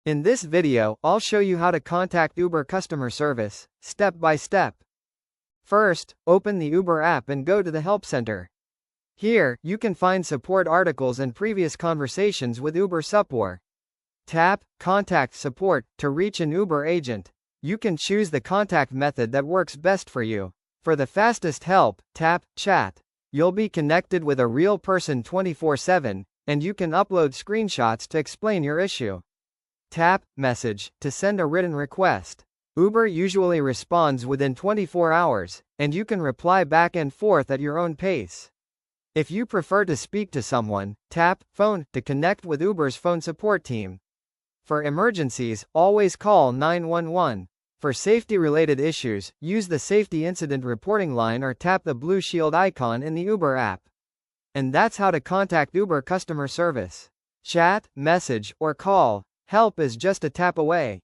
In this video, I'll show you how to contact Uber customer service, step by step. First, open the Uber app and go to the Help Center. Here, you can find support articles and previous conversations with Uber support. Tap Contact Support to reach an Uber agent. You can choose the contact method that works best for you. For the fastest help, tap Chat. You'll be connected with a real person 24/7, and you can upload screenshots to explain your issue. Tap Message to send a written request. Uber usually responds within 24 hours, and you can reply back and forth at your own pace. If you prefer to speak to someone, tap Phone to connect with Uber's phone support team. For emergencies, always call 911. For safety-related issues, use the Safety Incident Reporting line or tap the blue shield icon in the Uber app. And that's how to contact Uber customer service. Chat, message, or call. Help is just a tap away.